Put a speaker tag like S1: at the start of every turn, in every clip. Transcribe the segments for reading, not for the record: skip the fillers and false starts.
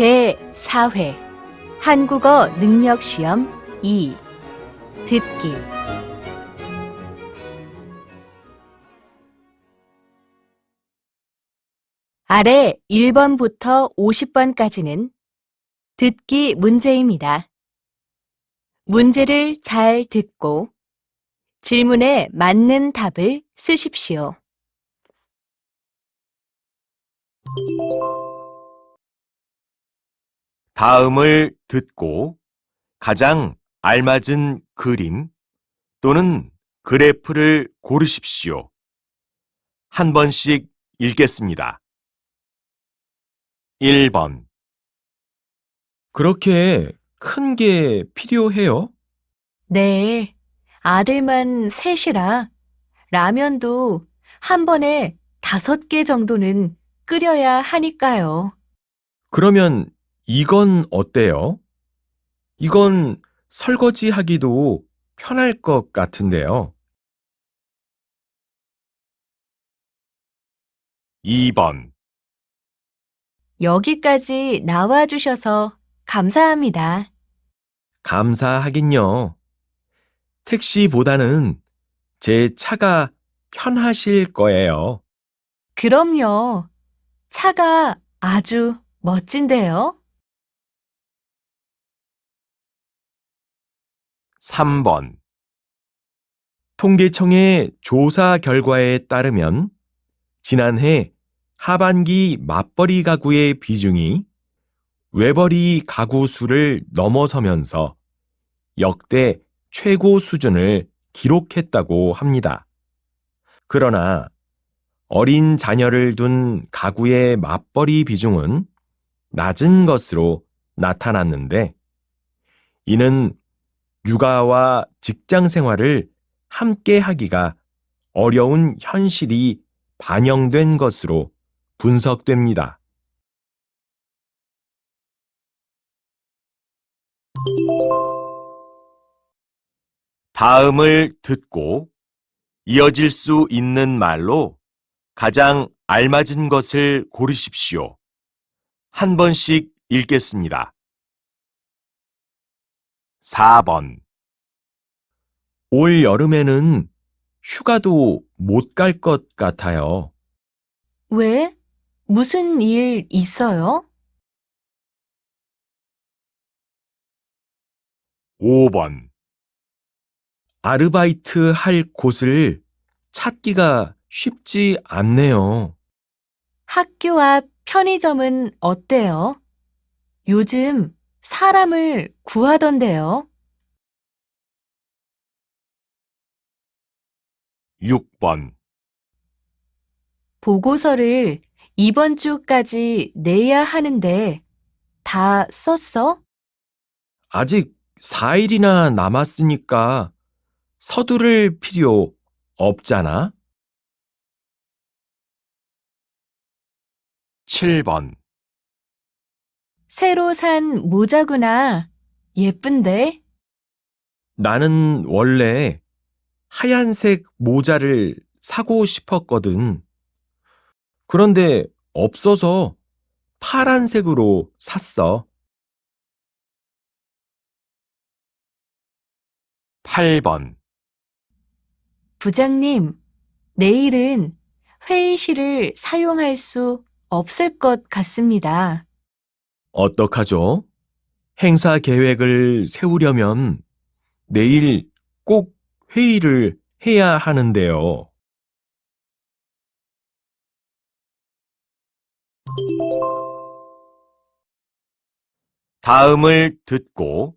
S1: 제4회 한국어 능력시험 2 듣기 아래 1번부터 50번까지는 듣기 문제입니다. 문제를 잘 듣고 질문에 맞는 답을 쓰십시오.
S2: 다음을 듣고 가장 알맞은 그림 또는 그래프를 고르십시오. 한 번씩 읽겠습니다. 1번.
S3: 그렇게 큰 게 필요해요?
S1: 네, 아들만 셋이라 라면도 한 번에 5개 정도는 끓여야 하니까요.
S3: 그러면 이건 어때요? 이건 설거지하기도 편할 것 같은데요.
S2: 2번.
S1: 여기까지 나와주셔서 감사합니다.
S3: 감사하긴요. 택시보다는 제 차가 편하실 거예요.
S1: 그럼요. 차가 아주 멋진데요.
S2: 3번.
S3: 통계청의 조사 결과에 따르면 지난해 하반기 맞벌이 가구의 비중이 외벌이 가구 수를 넘어서면서 역대 최고 수준을 기록했다고 합니다. 그러나 어린 자녀를 둔 가구의 맞벌이 비중은 낮은 것으로 나타났는데, 이는 육아와 직장 생활을 함께 하기가 어려운 현실이 반영된 것으로 분석됩니다.
S2: 다음을 듣고 이어질 수 있는 말로 가장 알맞은 것을 고르십시오. 한 번씩 읽겠습니다. 4번.
S3: 올 여름에는 휴가도 못 갈 것 같아요.
S1: 왜? 무슨 일 있어요?
S2: 5번.
S3: 아르바이트 할 곳을 찾기가 쉽지 않네요.
S1: 학교 앞 편의점은 어때요? 요즘 사람을 구하던데요.
S2: 6번.
S1: 보고서를 이번 주까지 내야 하는데 다 썼어?
S3: 아직 4일이나 남았으니까 서두를 필요 없잖아.
S2: 7번.
S1: 새로 산 모자구나. 예쁜데?
S3: 나는 원래 하얀색 모자를 사고 싶었거든. 그런데 없어서 파란색으로 샀어.
S2: 8번.
S1: 부장님, 내일은 회의실을 사용할 수 없을 것 같습니다.
S3: 어떡하죠? 행사 계획을 세우려면 내일 꼭 회의를 해야 하는데요.
S2: 다음을 듣고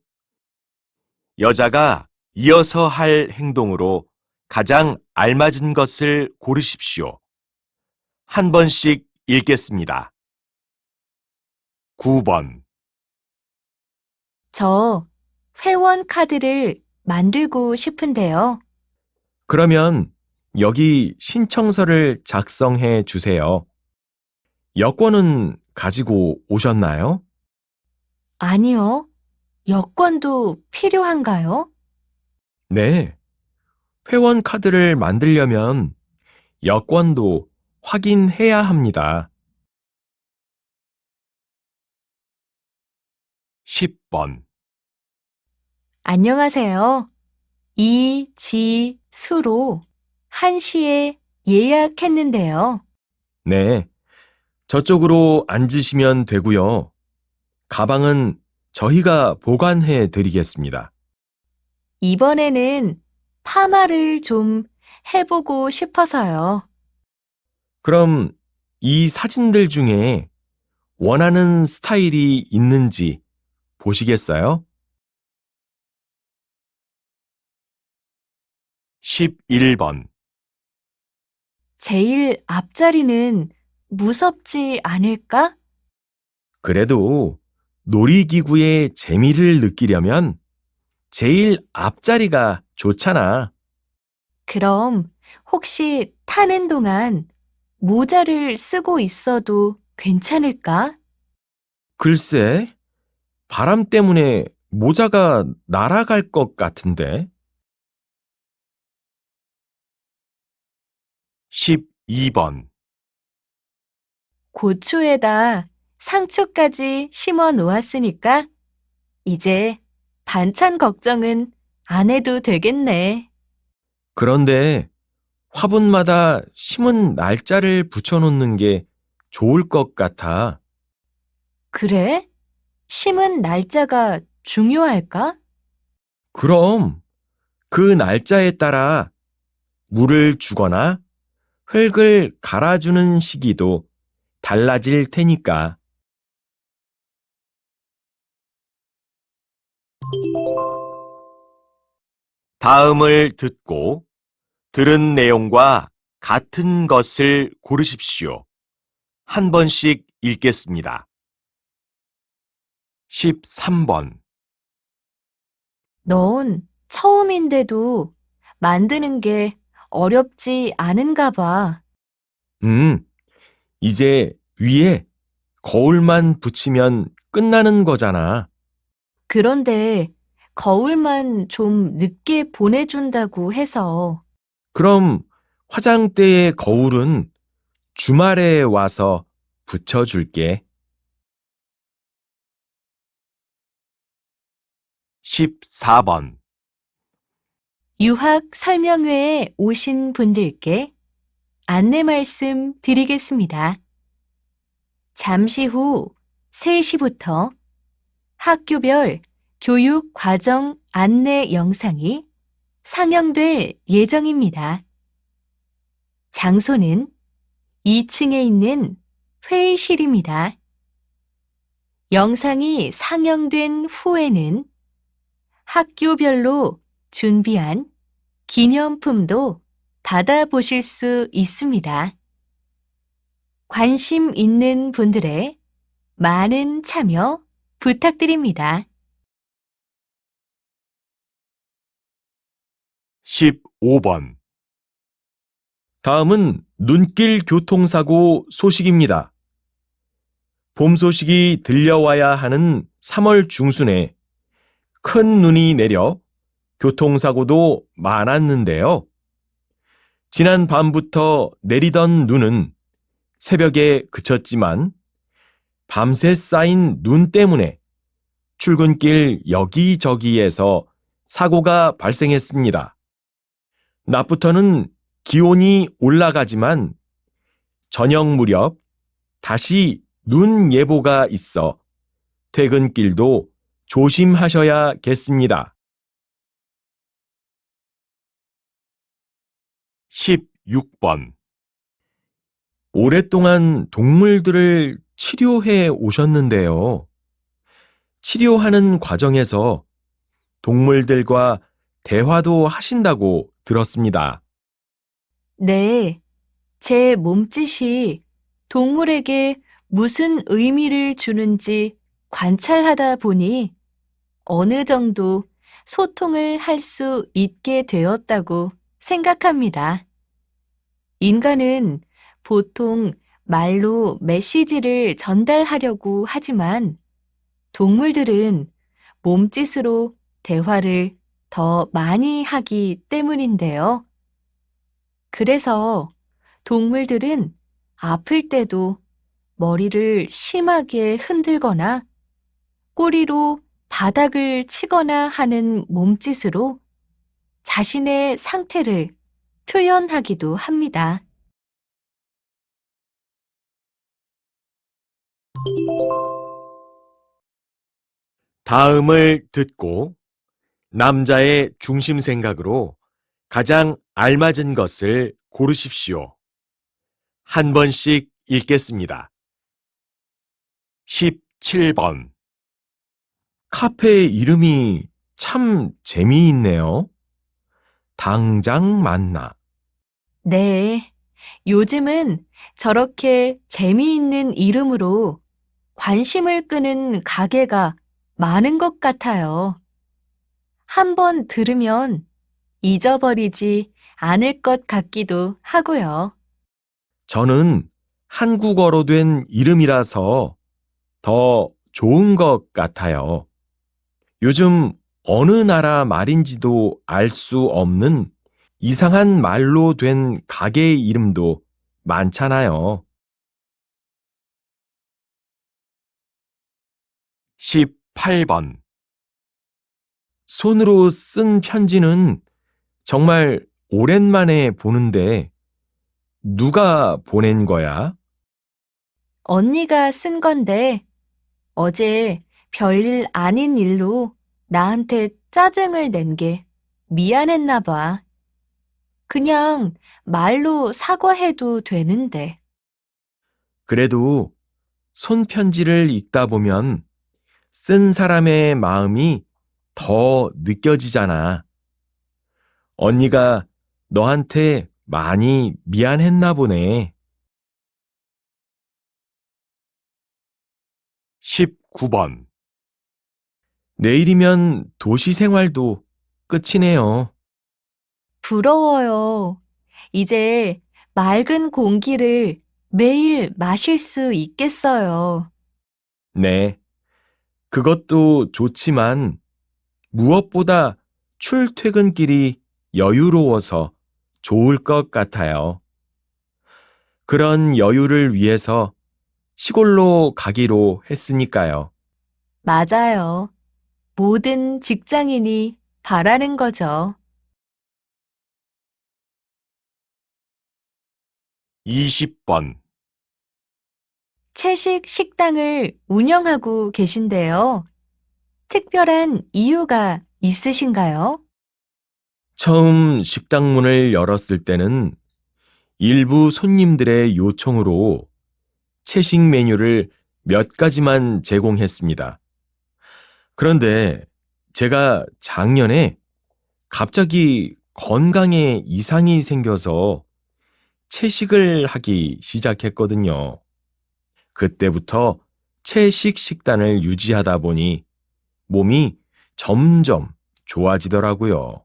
S2: 여자가 이어서 할 행동으로 가장 알맞은 것을 고르십시오. 한 번씩 읽겠습니다. 9번.
S1: 저 회원 카드를 만들고 싶은데요.
S3: 그러면 여기 신청서를 작성해 주세요. 여권은 가지고 오셨나요?
S1: 아니요. 여권도 필요한가요?
S3: 네. 회원 카드를 만들려면 여권도 확인해야 합니다.
S2: 10번.
S1: 안녕하세요. 이지수로 1시에 예약했는데요.
S3: 네, 저쪽으로 앉으시면 되고요. 가방은 저희가 보관해 드리겠습니다.
S1: 이번에는 파마를 좀 해보고 싶어서요.
S3: 그럼 이 사진들 중에 원하는 스타일이 있는지 보시겠어요?
S2: 11번.
S1: 제일 앞자리는 무섭지 않을까?
S3: 그래도 놀이기구의 재미를 느끼려면 제일 앞자리가 좋잖아.
S1: 그럼 혹시 타는 동안 모자를 쓰고 있어도 괜찮을까?
S3: 글쎄, 바람 때문에 모자가 날아갈 것 같은데.
S2: 12번.
S1: 고추에다 상추까지 심어 놓았으니까 이제 반찬 걱정은 안 해도 되겠네.
S3: 그런데 화분마다 심은 날짜를 붙여놓는 게 좋을 것 같아.
S1: 그래? 심은 날짜가 중요할까?
S3: 그럼 그 날짜에 따라 물을 주거나 흙을 갈아주는 시기도 달라질 테니까.
S2: 다음을 듣고 들은 내용과 같은 것을 고르십시오. 한 번씩 읽겠습니다. 13번.
S1: 넌 처음인데도 만드는 게 어렵지 않은가 봐.
S3: 음, 이제 위에 거울만 붙이면 끝나는 거잖아.
S1: 그런데 거울만 좀 늦게 보내준다고 해서
S3: 그럼 화장대의 거울은 주말에 와서 붙여줄게.
S2: 14번.
S1: 유학 설명회에 오신 분들께 안내 말씀 드리겠습니다. 잠시 후 3시부터 학교별 교육 과정 안내 영상이 상영될 예정입니다. 장소는 2층에 있는 회의실입니다. 영상이 상영된 후에는 학교별로 준비한 기념품도 받아보실 수 있습니다. 관심 있는 분들의 많은 참여 부탁드립니다.
S2: 15번.
S3: 다음은 눈길 교통사고 소식입니다. 봄 소식이 들려와야 하는 3월 중순에 큰 눈이 내려 교통사고도 많았는데요. 지난 밤부터 내리던 눈은 새벽에 그쳤지만 밤새 쌓인 눈 때문에 출근길 여기저기에서 사고가 발생했습니다. 낮부터는 기온이 올라가지만 저녁 무렵 다시 눈 예보가 있어 퇴근길도 조심하셔야겠습니다.
S2: 16번.
S3: 오랫동안 동물들을 치료해 오셨는데요. 치료하는 과정에서 동물들과 대화도 하신다고 들었습니다.
S1: 네, 제 몸짓이 동물에게 무슨 의미를 주는지 관찰하다 보니 어느 정도 소통을 할 수 있게 되었다고 생각합니다. 인간은 보통 말로 메시지를 전달하려고 하지만 동물들은 몸짓으로 대화를 더 많이 하기 때문인데요. 그래서 동물들은 아플 때도 머리를 심하게 흔들거나 꼬리로 바닥을 치거나 하는 몸짓으로 자신의 상태를 표현하기도 합니다.
S2: 다음을 듣고 남자의 중심 생각으로 가장 알맞은 것을 고르십시오. 한 번씩 읽겠습니다. 17번.
S3: 카페 이름이 참 재미있네요. 당장 만나.
S1: 네, 요즘은 저렇게 재미있는 이름으로 관심을 끄는 가게가 많은 것 같아요. 한번 들으면 잊어버리지 않을 것 같기도 하고요.
S3: 저는 한국어로 된 이름이라서 더 좋은 것 같아요. 요즘 어느 나라 말인지도 알 수 없는 이상한 말로 된 가게 이름도 많잖아요.
S2: 18번.
S3: 손으로 쓴 편지는 정말 오랜만에 보는데 누가 보낸 거야?
S1: 언니가 쓴 건데 어제 별일 아닌 일로 나한테 짜증을 낸 게 미안했나 봐. 그냥 말로 사과해도 되는데.
S3: 그래도 손편지를 읽다 보면 쓴 사람의 마음이 더 느껴지잖아. 언니가 너한테 많이 미안했나 보네.
S2: 19번.
S3: 내일이면 도시 생활도 끝이네요.
S1: 부러워요. 이제 맑은 공기를 매일 마실 수 있겠어요.
S3: 네. 그것도 좋지만 무엇보다 출퇴근길이 여유로워서 좋을 것 같아요. 그런 여유를 위해서 시골로 가기로 했으니까요.
S1: 맞아요. 모든 직장인이 바라는 거죠.
S2: 20번.
S1: 채식 식당을 운영하고 계신데요. 특별한 이유가 있으신가요?
S3: 처음 식당 문을 열었을 때는 일부 손님들의 요청으로 채식 메뉴를 몇 가지만 제공했습니다. 그런데 제가 작년에 갑자기 건강에 이상이 생겨서 채식을 하기 시작했거든요. 그때부터 채식 식단을 유지하다 보니 몸이 점점 좋아지더라고요.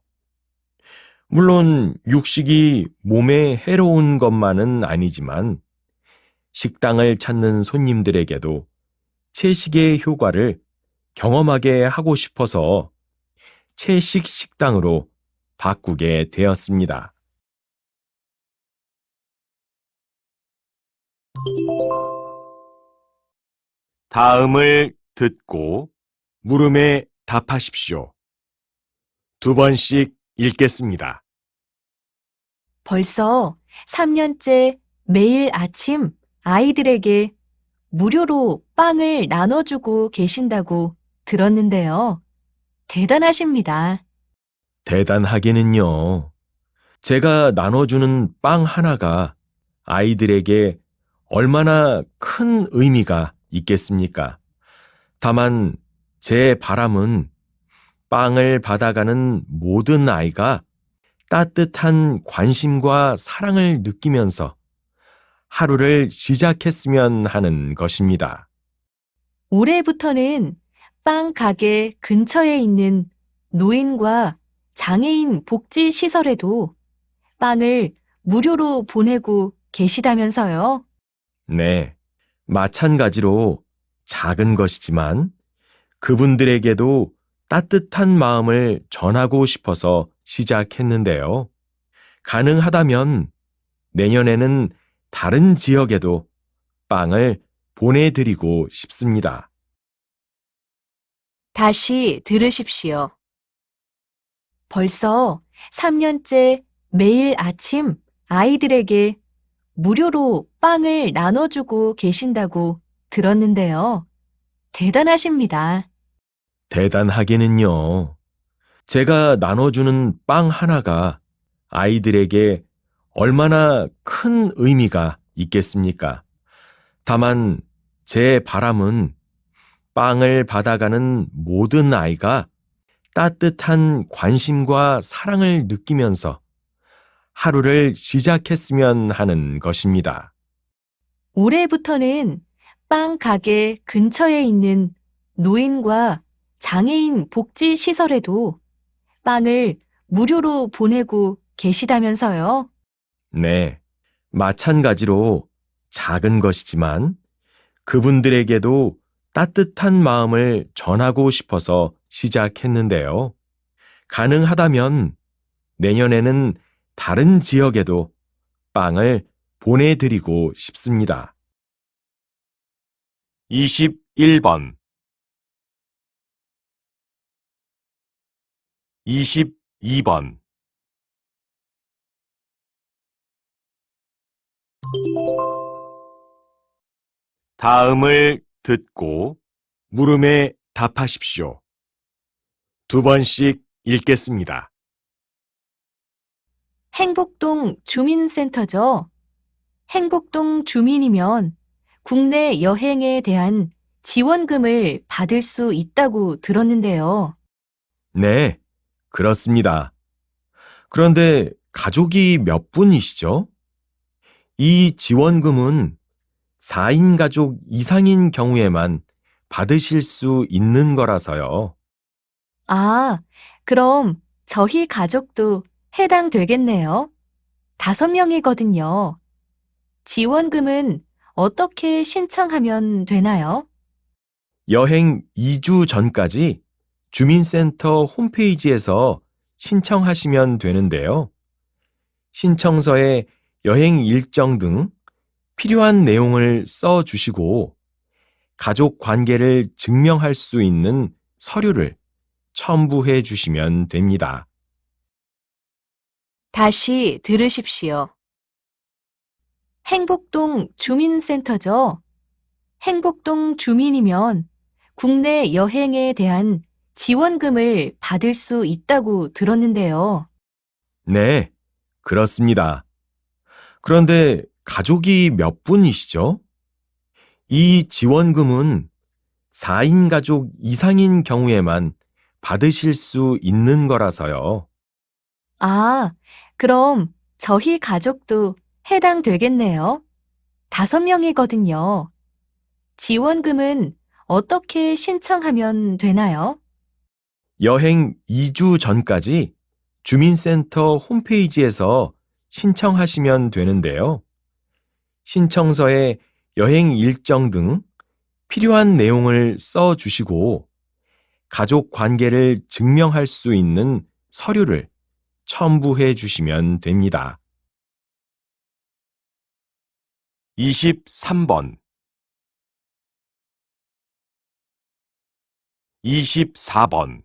S3: 물론 육식이 몸에 해로운 것만은 아니지만 식당을 찾는 손님들에게도 채식의 효과를 경험하게 하고 싶어서 채식 식당으로 바꾸게 되었습니다.
S2: 다음을 듣고 물음에 답하십시오. 두 번씩 읽겠습니다.
S1: 벌써 3년째 매일 아침 아이들에게 무료로 빵을 나눠주고 계신다고 들었는데요. 대단하십니다.
S3: 대단하기는요. 제가 나눠주는 빵 하나가 아이들에게 얼마나 큰 의미가 있겠습니까? 다만 제 바람은 빵을 받아가는 모든 아이가 따뜻한 관심과 사랑을 느끼면서 하루를 시작했으면 하는 것입니다.
S1: 올해부터는 빵 가게 근처에 있는 노인과 장애인 복지 시설에도 빵을 무료로 보내고 계시다면서요.
S3: 네, 마찬가지로 작은 것이지만 그분들에게도 따뜻한 마음을 전하고 싶어서 시작했는데요. 가능하다면 내년에는 다른 지역에도 빵을 보내드리고 싶습니다.
S1: 다시 들으십시오. 벌써 3년째 매일 아침 아이들에게 무료로 빵을 나눠주고 계신다고 들었는데요. 대단하십니다.
S3: 대단하게는요. 제가 나눠주는 빵 하나가 아이들에게 얼마나 큰 의미가 있겠습니까? 다만 제 바람은 빵을 받아가는 모든 아이가 따뜻한 관심과 사랑을 느끼면서 하루를 시작했으면 하는 것입니다.
S1: 올해부터는 빵 가게 근처에 있는 노인과 장애인 복지 시설에도 빵을 무료로 보내고 계시다면서요.
S3: 네, 마찬가지로 작은 것이지만 그분들에게도 따뜻한 마음을 전하고 싶어서 시작했는데요. 가능하다면 내년에는 다른 지역에도 빵을 보내드리고 싶습니다.
S2: 21번 22번 다음을 듣고 물음에 답하십시오. 2번씩 읽겠습니다.
S1: 행복동 주민센터죠. 행복동 주민이면 국내 여행에 대한 지원금을 받을 수 있다고 들었는데요.
S3: 네, 그렇습니다. 그런데 가족이 몇 분이시죠? 이 지원금은 4인 가족 이상인 경우에만 받으실 수 있는 거라서요.
S1: 아, 그럼 저희 가족도 해당되겠네요. 5명이거든요. 지원금은 어떻게 신청하면 되나요?
S3: 여행 2주 전까지 주민센터 홈페이지에서 신청하시면 되는데요. 신청서에 여행 일정 등 필요한 내용을 써 주시고 가족 관계를 증명할 수 있는 서류를 첨부해 주시면 됩니다.
S1: 다시 들으십시오. 행복동 주민센터죠. 행복동 주민이면 국내 여행에 대한 지원금을 받을 수 있다고 들었는데요.
S3: 네, 그렇습니다. 그런데 가족이 몇 분이시죠? 이 지원금은 4인 가족 이상인 경우에만 받으실 수 있는 거라서요.
S1: 아, 그럼 저희 가족도 해당되겠네요. 5명이거든요. 지원금은 어떻게 신청하면 되나요?
S3: 여행 2주 전까지 주민센터 홈페이지에서 신청하시면 되는데요. 신청서에 여행 일정 등 필요한 내용을 써 주시고 가족 관계를 증명할 수 있는 서류를 첨부해 주시면 됩니다.
S2: 23번 24번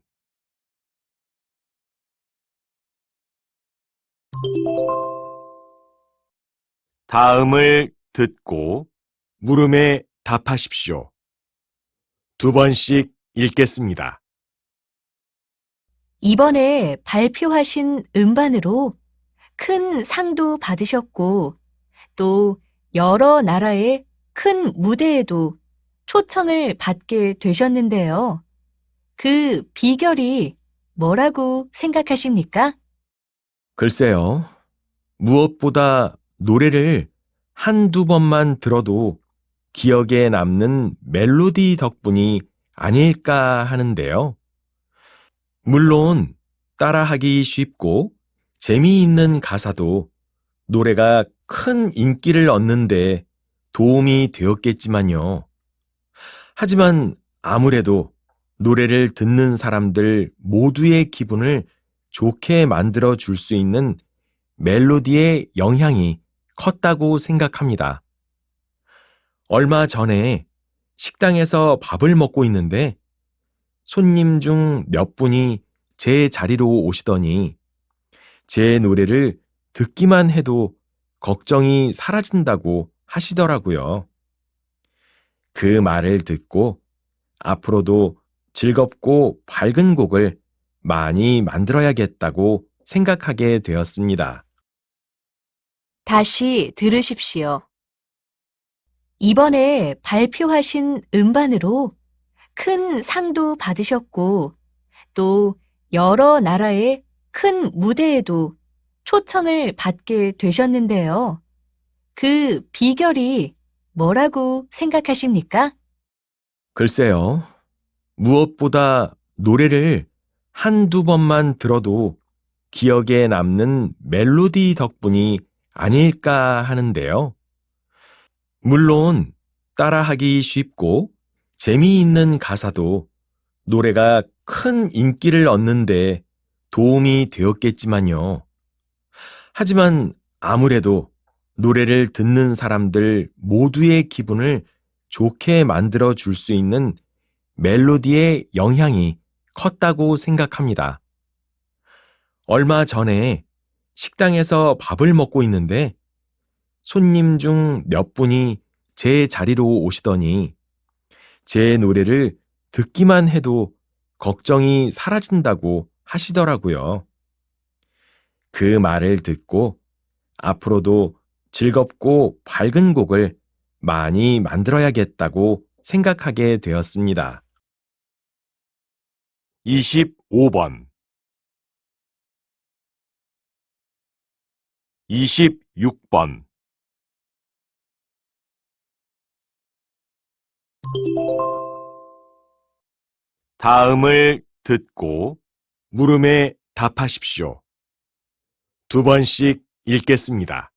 S2: 다음을 듣고 물음에 답하십시오. 2번씩 읽겠습니다.
S1: 이번에 발표하신 음반으로 큰 상도 받으셨고, 또 여러 나라의 큰 무대에도 초청을 받게 되셨는데요. 그 비결이 뭐라고 생각하십니까?
S3: 글쎄요. 무엇보다 노래를 한두 번만 들어도 기억에 남는 멜로디 덕분이 아닐까 하는데요. 물론 따라하기 쉽고 재미있는 가사도 노래가 큰 인기를 얻는데 도움이 되었겠지만요. 하지만 아무래도 노래를 듣는 사람들 모두의 기분을 좋게 만들어 줄 수 있는 멜로디의 영향이 컸다고 생각합니다. 얼마 전에 식당에서 밥을 먹고 있는데 손님 중 몇 분이 제 자리로 오시더니 제 노래를 듣기만 해도 걱정이 사라진다고 하시더라고요. 그 말을 듣고 앞으로도 즐겁고 밝은 곡을 많이 만들어야겠다고 생각하게 되었습니다.
S1: 다시 들으십시오. 이번에 발표하신 음반으로 큰 상도 받으셨고, 또 여러 나라의 큰 무대에도 초청을 받게 되셨는데요. 그 비결이 뭐라고 생각하십니까?
S3: 글쎄요, 무엇보다 노래를 한두 번만 들어도 기억에 남는 멜로디 덕분이 아닐까 하는데요. 물론 따라하기 쉽고 재미있는 가사도 노래가 큰 인기를 얻는데 도움이 되었겠지만요. 하지만 아무래도 노래를 듣는 사람들 모두의 기분을 좋게 만들어 줄 수 있는 멜로디의 영향이 컸다고 생각합니다. 얼마 전에 식당에서 밥을 먹고 있는데 손님 중 몇 분이 제 자리로 오시더니 제 노래를 듣기만 해도 걱정이 사라진다고 하시더라고요. 그 말을 듣고 앞으로도 즐겁고 밝은 곡을 많이 만들어야겠다고 생각하게 되었습니다.
S2: 25번, 26번, 다음을 듣고 물음에 답하십시오. 두 번씩 읽겠습니다.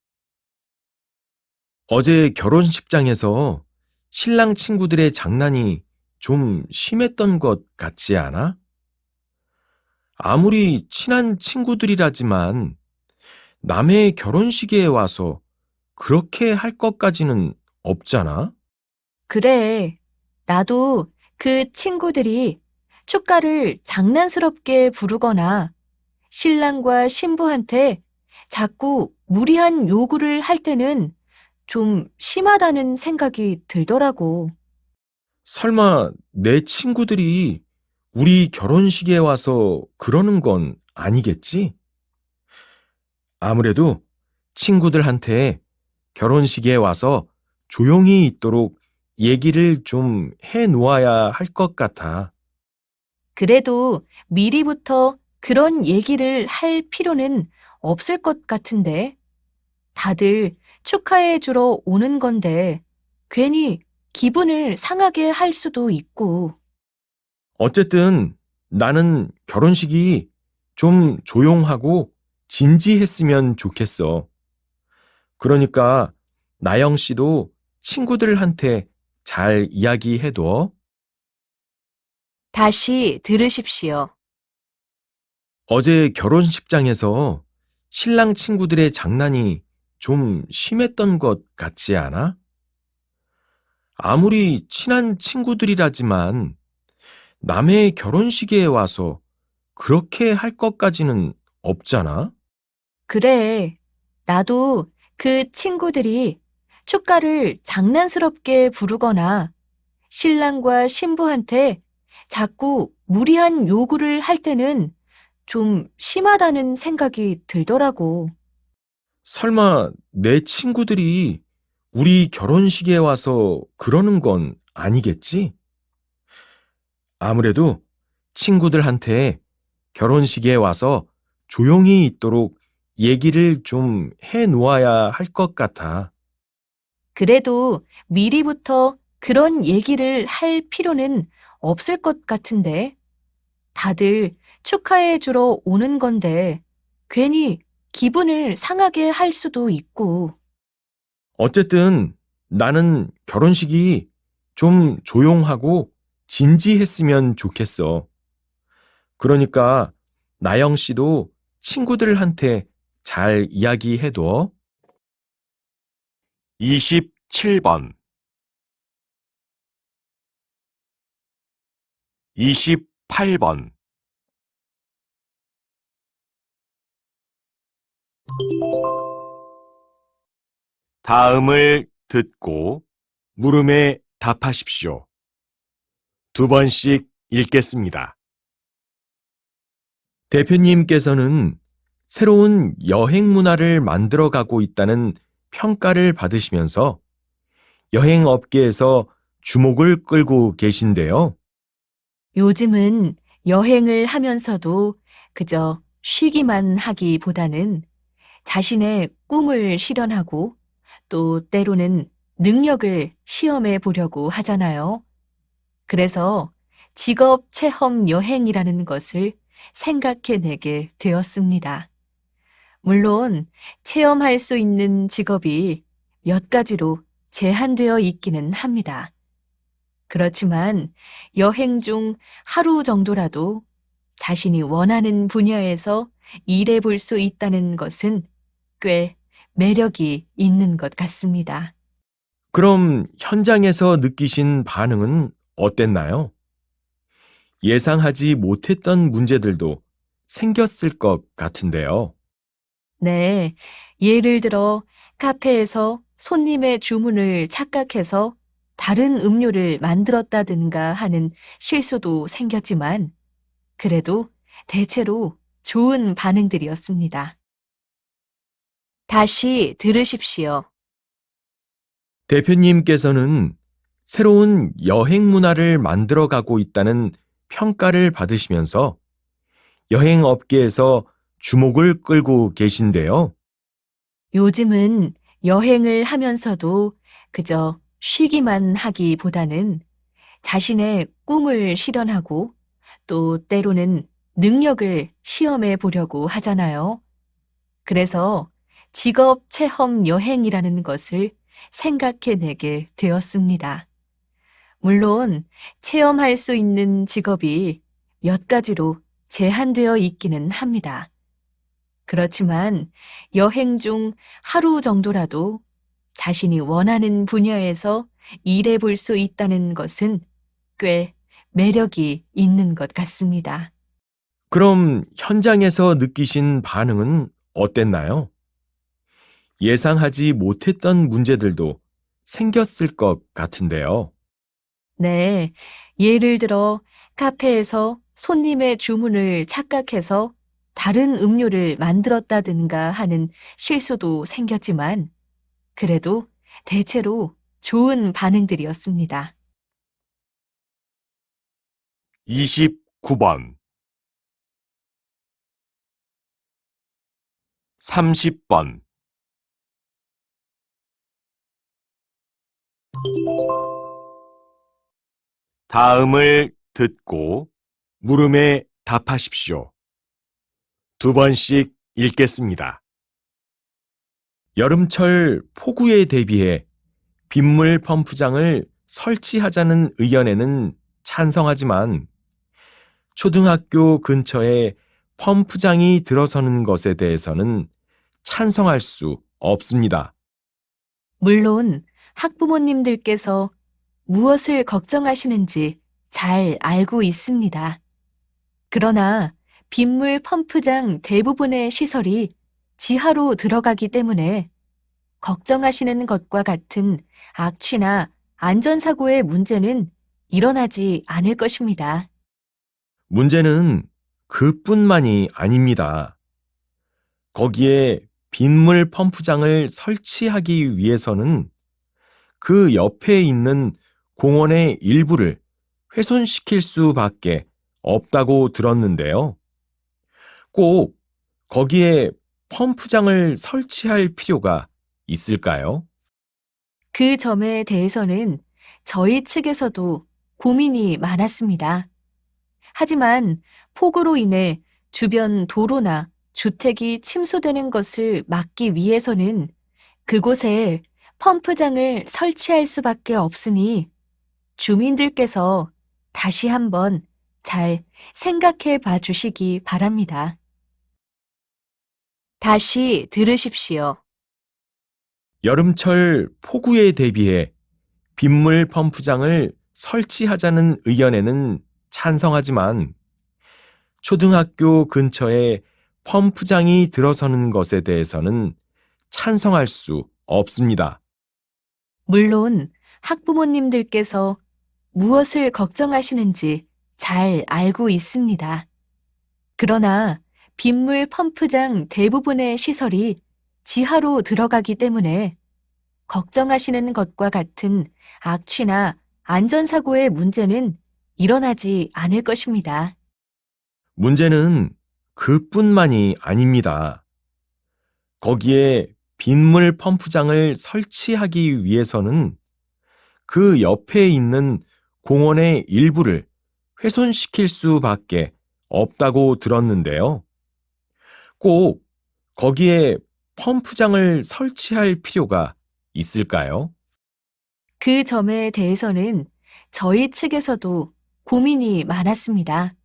S3: 어제 결혼식장에서 신랑 친구들의 장난이 좀 심했던 것 같지 않아? 아무리 친한 친구들이라지만 남의 결혼식에 와서 그렇게 할 것까지는 없잖아?
S1: 그래, 나도 그 친구들이 축가를 장난스럽게 부르거나 신랑과 신부한테 자꾸 무리한 요구를 할 때는 좀 심하다는 생각이 들더라고.
S3: 설마 내 친구들이 우리 결혼식에 와서 그러는 건 아니겠지? 아무래도 친구들한테 결혼식에 와서 조용히 있도록 얘기를 좀 해 놓아야 할 것 같아.
S1: 그래도 미리부터 그런 얘기를 할 필요는 없을 것 같은데. 다들 축하해 주러 오는 건데 괜히 기분을 상하게 할 수도 있고.
S3: 어쨌든 나는 결혼식이 좀 조용하고 진지했으면 좋겠어. 그러니까 나영 씨도 친구들한테 잘 이야기해둬.
S1: 다시 들으십시오.
S3: 어제 결혼식장에서 신랑 친구들의 장난이 좀 심했던 것 같지 않아? 아무리 친한 친구들이라지만 남의 결혼식에 와서 그렇게 할 것까지는 없잖아?
S1: 그래, 나도 그 친구들이 축가를 장난스럽게 부르거나 신랑과 신부한테 자꾸 무리한 요구를 할 때는 좀 심하다는 생각이 들더라고.
S3: 설마 내 친구들이 우리 결혼식에 와서 그러는 건 아니겠지? 아무래도 친구들한테 결혼식에 와서 조용히 있도록 얘기를 좀 해 놓아야 할 것 같아.
S1: 그래도 미리부터 그런 얘기를 할 필요는 없을 것 같은데. 다들 축하해 주러 오는 건데 괜히 기분을 상하게 할 수도 있고.
S3: 어쨌든 나는 결혼식이 좀 조용하고 진지했으면 좋겠어. 그러니까 나영 씨도 친구들한테 잘 이야기해둬.
S2: 27번, 28번, 8번. 다음을 듣고 물음에 답하십시오. 2번씩 읽겠습니다.
S3: 대표님께서는 새로운 여행 문화를 만들어가고 있다는 평가를 받으시면서 여행 업계에서 주목을 끌고 계신데요.
S1: 요즘은 여행을 하면서도 그저 쉬기만 하기보다는 자신의 꿈을 실현하고 또 때로는 능력을 시험해 보려고 하잖아요. 그래서 직업 체험 여행이라는 것을 생각해내게 되었습니다. 물론 체험할 수 있는 직업이 몇 가지로 제한되어 있기는 합니다. 그렇지만 여행 중 하루 정도라도 자신이 원하는 분야에서 일해 볼 수 있다는 것은 꽤 매력이 있는 것 같습니다.
S3: 그럼 현장에서 느끼신 반응은 어땠나요? 예상하지 못했던 문제들도 생겼을 것 같은데요.
S1: 네, 예를 들어 카페에서 손님의 주문을 착각해서 다른 음료를 만들었다든가 하는 실수도 생겼지만 그래도 대체로 좋은 반응들이었습니다. 다시 들으십시오.
S3: 대표님께서는 새로운 여행 문화를 만들어가고 있다는 평가를 받으시면서 여행 업계에서 주목을 끌고 계신데요.
S1: 요즘은 여행을 하면서도 그저 쉬기만 하기보다는 자신의 꿈을 실현하고 또 때로는 능력을 시험해 보려고 하잖아요. 그래서 직업 체험 여행이라는 것을 생각해내게 되었습니다. 물론 체험할 수 있는 직업이 몇 가지로 제한되어 있기는 합니다. 그렇지만 여행 중 하루 정도라도 자신이 원하는 분야에서 일해 볼 수 있다는 것은 꽤 매력이 있는 것 같습니다.
S3: 그럼 현장에서 느끼신 반응은 어땠나요? 예상하지 못했던 문제들도 생겼을 것 같은데요.
S1: 네, 예를 들어 카페에서 손님의 주문을 착각해서 다른 음료를 만들었다든가 하는 실수도 생겼지만 그래도 대체로 좋은 반응들이었습니다.
S2: 29번. 30번. 다음을 듣고 물음에 답하십시오. 2번씩 읽겠습니다.
S3: 여름철 폭우에 대비해 빗물 펌프장을 설치하자는 의견에는 찬성하지만 초등학교 근처에 펌프장이 들어서는 것에 대해서는 찬성할 수 없습니다.
S1: 물론 학부모님들께서 무엇을 걱정하시는지 잘 알고 있습니다. 그러나 빗물 펌프장 대부분의 시설이 지하로 들어가기 때문에 걱정하시는 것과 같은 악취나 안전사고의 문제는 일어나지 않을 것입니다.
S3: 문제는 그뿐만이 아닙니다. 거기에 빗물 펌프장을 설치하기 위해서는 그 옆에 있는 공원의 일부를 훼손시킬 수밖에 없다고 들었는데요. 꼭 거기에 펌프장을 설치할 필요가 있을까요?
S1: 그 점에 대해서는 저희 측에서도 고민이 많았습니다. 하지만 폭우로 인해 주변 도로나 주택이 침수되는 것을 막기 위해서는 그곳에 펌프장을 설치할 수밖에 없으니 주민들께서 다시 한번 잘 생각해 봐 주시기 바랍니다. 다시 들으십시오.
S3: 여름철 폭우에 대비해 빗물 펌프장을 설치하자는 의견에는 찬성하지만 초등학교 근처에 펌프장이 들어서는 것에 대해서는 찬성할 수 없습니다.
S1: 물론 학부모님들께서 무엇을 걱정하시는지 잘 알고 있습니다. 그러나 빗물 펌프장 대부분의 시설이 지하로 들어가기 때문에 걱정하시는 것과 같은 악취나 안전사고의 문제는 일어나지 않을 것입니다.
S3: 문제는 그뿐만이 아닙니다. 거기에 빗물 펌프장을 설치하기 위해서는 그 옆에 있는 공원의 일부를 훼손시킬 수밖에 없다고 들었는데요. 꼭 거기에 펌프장을 설치할 필요가 있을까요?
S1: 그 점에 대해서는 저희 측에서도 고민이 많았습니다.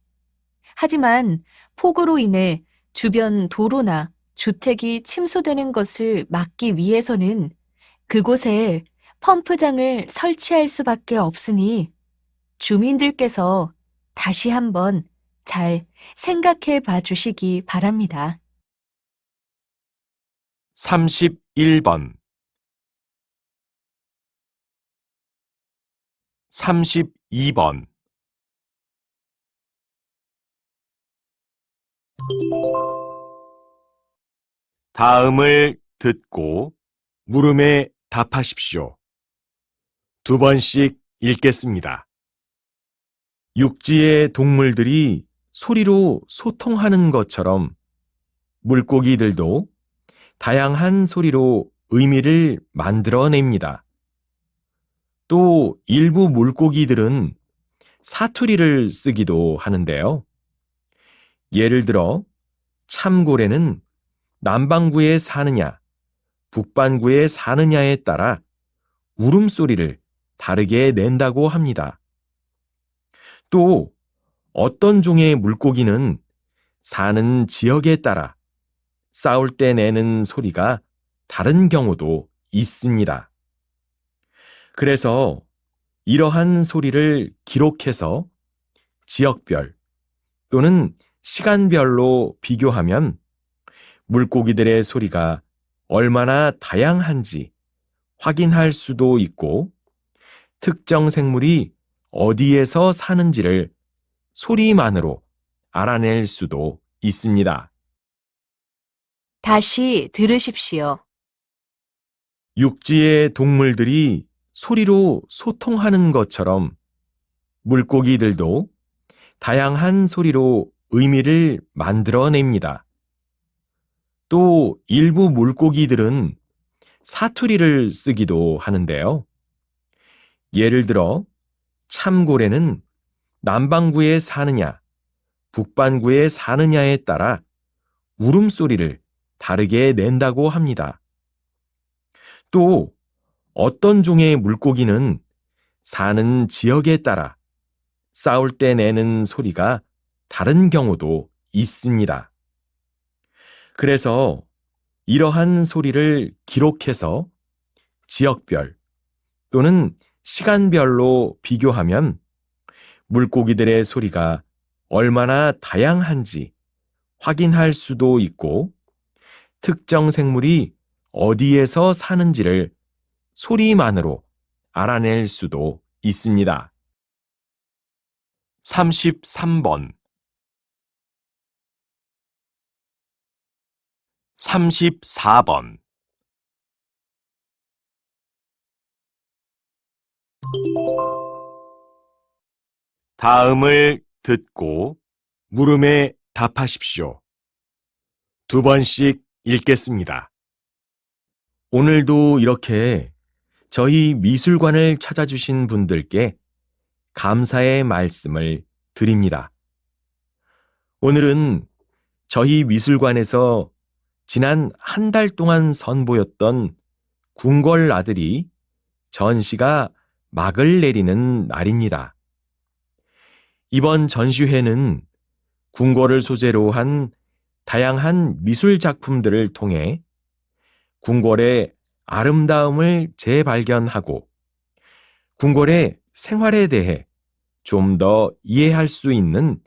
S1: 하지만 폭우로 인해 주변 도로나 주택이 침수되는 것을 막기 위해서는 그곳에 펌프장을 설치할 수밖에 없으니 주민들께서 다시 한번 잘 생각해 봐 주시기 바랍니다.
S2: 31번 32번 다음을 듣고 물음에 답하십시오. 두 번씩 읽겠습니다.
S3: 육지의 동물들이 소리로 소통하는 것처럼 물고기들도 다양한 소리로 의미를 만들어냅니다. 또 일부 물고기들은 사투리를 쓰기도 하는데요. 예를 들어 참고래는 남반구에 사느냐, 북반구에 사느냐에 따라 울음소리를 다르게 낸다고 합니다. 또 어떤 종의 물고기는 사는 지역에 따라 싸울 때 내는 소리가 다른 경우도 있습니다. 그래서 이러한 소리를 기록해서 지역별 또는 시간별로 비교하면 물고기들의 소리가 얼마나 다양한지 확인할 수도 있고 특정 생물이 어디에서 사는지를 소리만으로 알아낼 수도 있습니다.
S1: 다시 들으십시오.
S3: 육지의 동물들이 소리로 소통하는 것처럼 물고기들도 다양한 소리로 의미를 만들어냅니다. 또 일부 물고기들은 사투리를 쓰기도 하는데요. 예를 들어 참고래는 남반구에 사느냐, 북반구에 사느냐에 따라 울음소리를 다르게 낸다고 합니다. 또 어떤 종의 물고기는 사는 지역에 따라 싸울 때 내는 소리가 다른 경우도 있습니다. 그래서 이러한 소리를 기록해서 지역별 또는 시간별로 비교하면 물고기들의 소리가 얼마나 다양한지 확인할 수도 있고 특정 생물이 어디에서 사는지를 소리만으로 알아낼 수도 있습니다.
S2: 33번 34번 다음을 듣고 물음에 답하십시오. 두 번씩 읽겠습니다.
S3: 오늘도 이렇게 저희 미술관을 찾아주신 분들께 감사의 말씀을 드립니다. 오늘은 저희 미술관에서 지난 한 달 동안 선보였던 궁궐 아들이 전시가 막을 내리는 날입니다. 이번 전시회는 궁궐을 소재로 한 다양한 미술 작품들을 통해 궁궐의 아름다움을 재발견하고 궁궐의 생활에 대해 좀 더 이해할 수 있는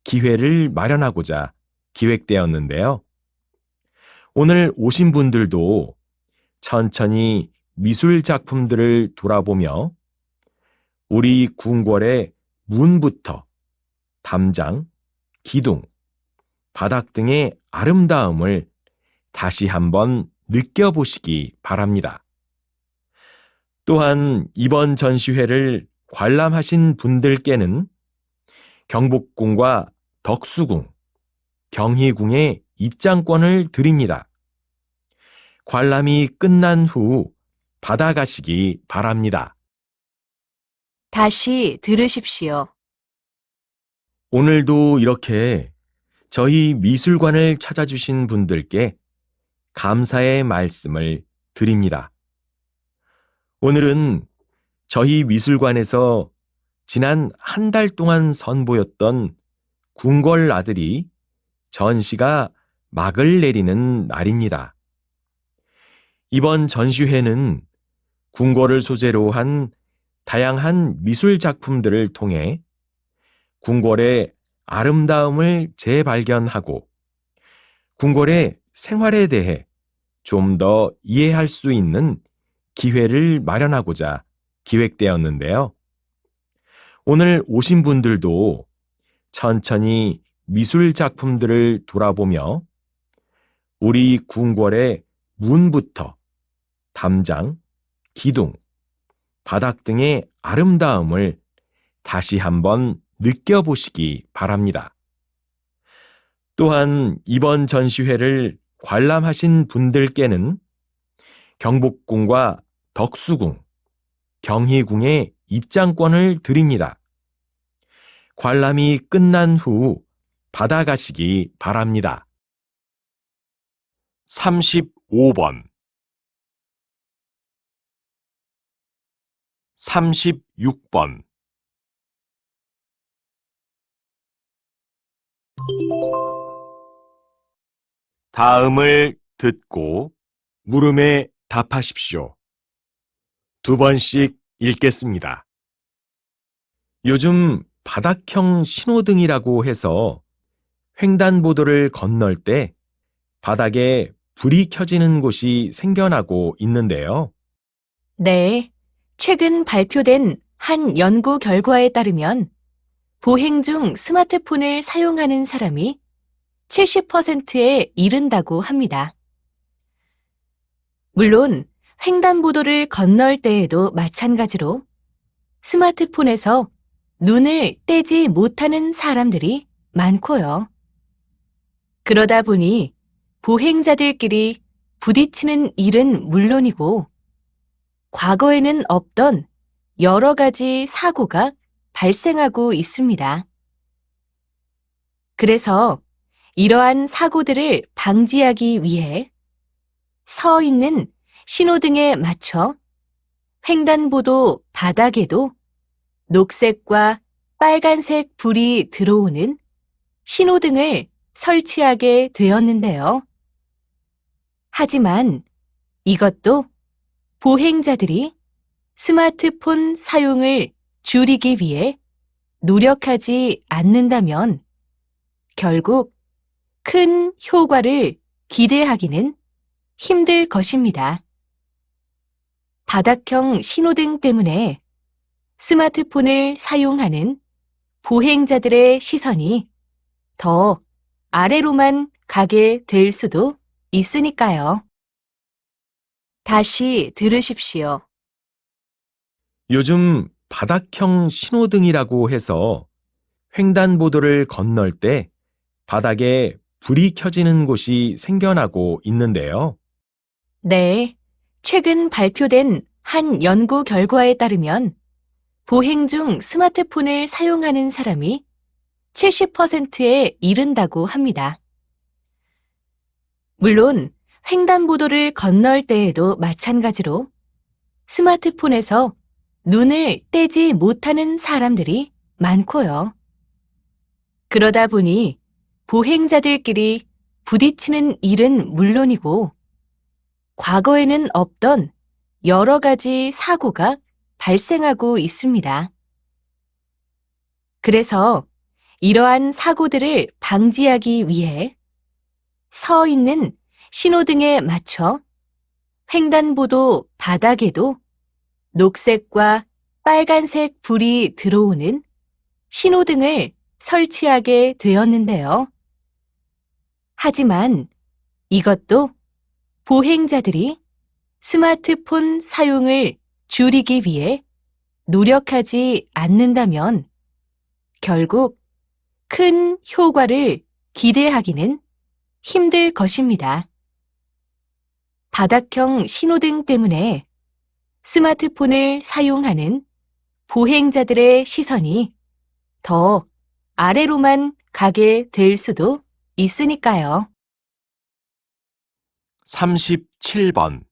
S3: 기회를 마련하고자 기획되었는데요. 오늘 오신 분들도 천천히 미술 작품들을 돌아보며 우리 궁궐의 문부터 담장, 기둥, 바닥 등의 아름다움을 다시 한번 느껴보시기 바랍니다. 또한 이번 전시회를 관람하신 분들께는 경복궁과 덕수궁, 경희궁의 입장권을 드립니다. 관람이 끝난 후 받아가시기 바랍니다.
S1: 다시 들으십시오.
S3: 오늘도 이렇게 저희 미술관을 찾아주신 분들께 감사의 말씀을 드립니다. 오늘은 저희 미술관에서 지난 한 달 동안 선보였던 궁궐 아들이 전시가 막을 내리는 날입니다. 이번 전시회는 궁궐을 소재로 한 다양한 미술 작품들을 통해 궁궐의 아름다움을 재발견하고 궁궐의 생활에 대해 좀 더 이해할 수 있는 기회를 마련하고자 기획되었는데요. 오늘 오신 분들도 천천히 미술 작품들을 돌아보며 우리 궁궐의 문부터 담장, 기둥, 바닥 등의 아름다움을 다시 한번 느껴보시기 바랍니다. 또한 이번 전시회를 관람하신 분들께는 경복궁과 덕수궁, 경희궁의 입장권을 드립니다. 관람이 끝난 후 받아가시기 바랍니다.
S2: 35번 36번 다음을 듣고 물음에 답하십시오. 2번씩 읽겠습니다.
S3: 요즘 바닥형 신호등이라고 해서 횡단보도를 건널 때 바닥에 불이 켜지는 곳이 생겨나고 있는데요.
S1: 네, 최근 발표된 한 연구 결과에 따르면 보행 중 스마트폰을 사용하는 사람이 70%에 이른다고 합니다. 물론 횡단보도를 건널 때에도 마찬가지로 스마트폰에서 눈을 떼지 못하는 사람들이 많고요. 그러다 보니 보행자들끼리 부딪히는 일은 물론이고 과거에는 없던 여러 가지 사고가 발생하고 있습니다. 그래서 이러한 사고들을 방지하기 위해 서 있는 신호등에 맞춰 횡단보도 바닥에도 녹색과 빨간색 불이 들어오는 신호등을 설치하게 되었는데요. 하지만 이것도 보행자들이 스마트폰 사용을 줄이기 위해 노력하지 않는다면 결국 큰 효과를 기대하기는 힘들 것입니다. 바닥형 신호등 때문에 스마트폰을 사용하는 보행자들의 시선이 더 아래로만 가게 될 수도 있으니까요. 다시 들으십시오.
S3: 요즘 바닥형 신호등이라고 해서 횡단보도를 건널 때 바닥에 불이 켜지는 곳이 생겨나고 있는데요.
S1: 네, 최근 발표된 한 연구 결과에 따르면 보행 중 스마트폰을 사용하는 사람이 70%에 이른다고 합니다. 물론 횡단보도를 건널 때에도 마찬가지로 스마트폰에서 눈을 떼지 못하는 사람들이 많고요. 그러다 보니 보행자들끼리 부딪히는 일은 물론이고 과거에는 없던 여러 가지 사고가 발생하고 있습니다. 그래서 이러한 사고들을 방지하기 위해 서 있는 신호등에 맞춰 횡단보도 바닥에도 녹색과 빨간색 불이 들어오는 신호등을 설치하게 되었는데요. 하지만 이것도 보행자들이 스마트폰 사용을 줄이기 위해 노력하지 않는다면 결국 큰 효과를 기대하기는 힘들 것입니다. 바닥형 신호등 때문에 스마트폰을 사용하는 보행자들의 시선이 더 아래로만 가게 될 수도 있으니까요.
S2: 37번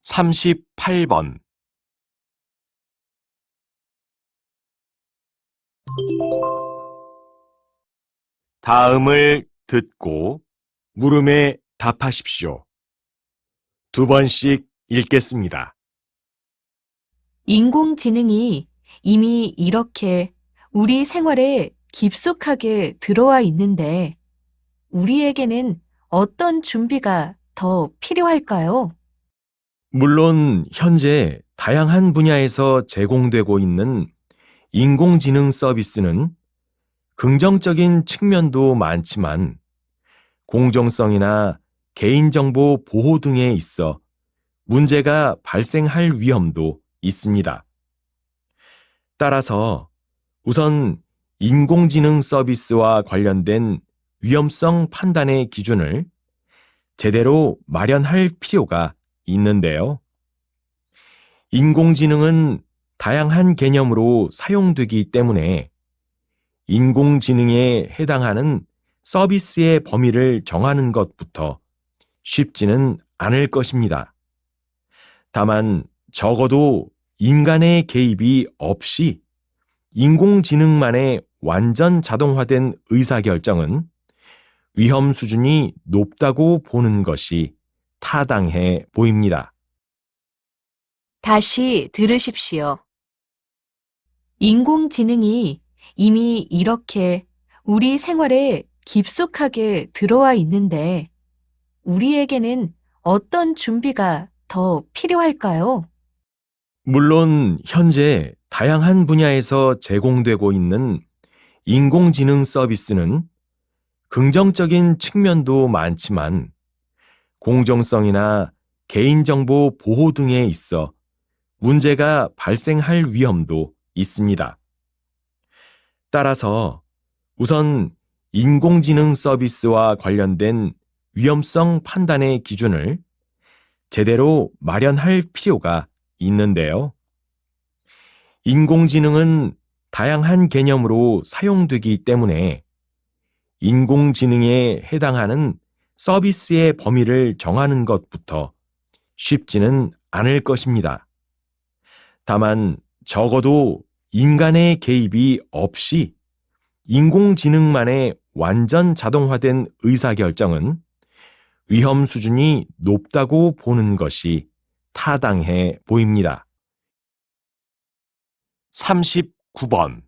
S2: 38번 다음을 듣고 물음에 답하십시오. 2번씩 읽겠습니다.
S1: 인공지능이 이미 이렇게 우리 생활에 깊숙하게 들어와 있는데 우리에게는 어떤 준비가 더 필요할까요?
S3: 물론 현재 다양한 분야에서 제공되고 있는 인공지능 서비스는 긍정적인 측면도 많지만 공정성이나 개인정보 보호 등에 있어 문제가 발생할 위험도 있습니다. 따라서 우선 인공지능 서비스와 관련된 위험성 판단의 기준을 제대로 마련할 필요가 있는데요. 인공지능은 다양한 개념으로 사용되기 때문에 인공지능에 해당하는 서비스의 범위를 정하는 것부터 쉽지는 않을 것입니다. 다만 적어도 인간의 개입이 없이 인공지능만의 완전 자동화된 의사결정은 위험 수준이 높다고 보는 것이 타당해 보입니다.
S1: 다시 들으십시오. 인공지능이 이미 이렇게 우리 생활에 깊숙하게 들어와 있는데 우리에게는 어떤 준비가 더 필요할까요?
S3: 물론 현재 다양한 분야에서 제공되고 있는 인공지능 서비스는 긍정적인 측면도 많지만 공정성이나 개인정보 보호 등에 있어 문제가 발생할 위험도 있습니다. 따라서 우선 인공지능 서비스와 관련된 위험성 판단의 기준을 제대로 마련할 필요가 있는데요. 인공지능은 다양한 개념으로 사용되기 때문에 인공지능에 해당하는 서비스의 범위를 정하는 것부터 쉽지는 않을 것입니다. 다만 적어도 인간의 개입이 없이 인공지능만의 완전 자동화된 의사결정은 위험 수준이 높다고 보는 것이 타당해 보입니다.
S2: 39번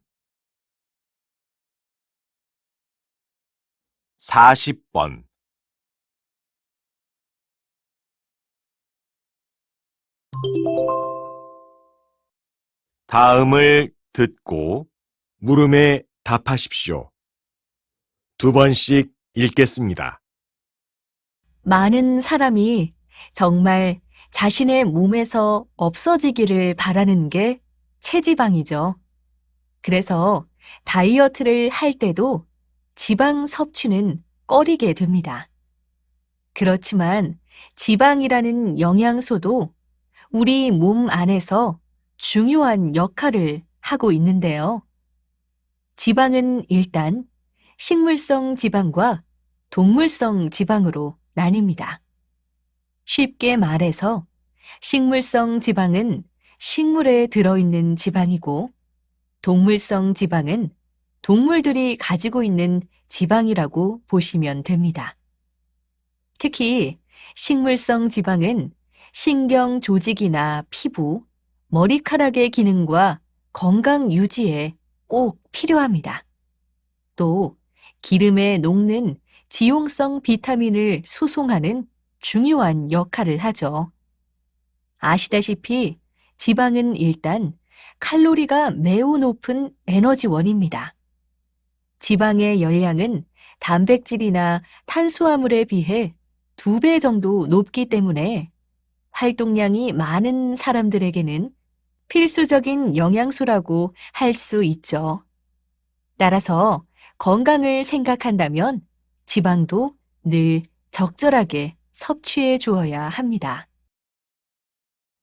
S2: 40번 다음을 듣고 물음에 답하십시오. 2번씩 읽겠습니다.
S1: 많은 사람이 정말 자신의 몸에서 없어지기를 바라는 게 체지방이죠. 그래서 다이어트를 할 때도 지방 섭취는 꺼리게 됩니다. 그렇지만 지방이라는 영양소도 우리 몸 안에서 중요한 역할을 하고 있는데요. 지방은 일단 식물성 지방과 동물성 지방으로 나뉩니다. 쉽게 말해서 식물성 지방은 식물에 들어있는 지방이고 동물성 지방은 동물들이 가지고 있는 지방이라고 보시면 됩니다. 특히 식물성 지방은 신경 조직이나 피부, 머리카락의 기능과 건강 유지에 꼭 필요합니다. 또 기름에 녹는 지용성 비타민을 수송하는 중요한 역할을 하죠. 아시다시피 지방은 일단 칼로리가 매우 높은 에너지원입니다. 지방의 열량은 단백질이나 탄수화물에 비해 2배 정도 높기 때문에 활동량이 많은 사람들에게는 필수적인 영양소라고 할 수 있죠. 따라서 건강을 생각한다면 지방도 늘 적절하게 섭취해 주어야 합니다.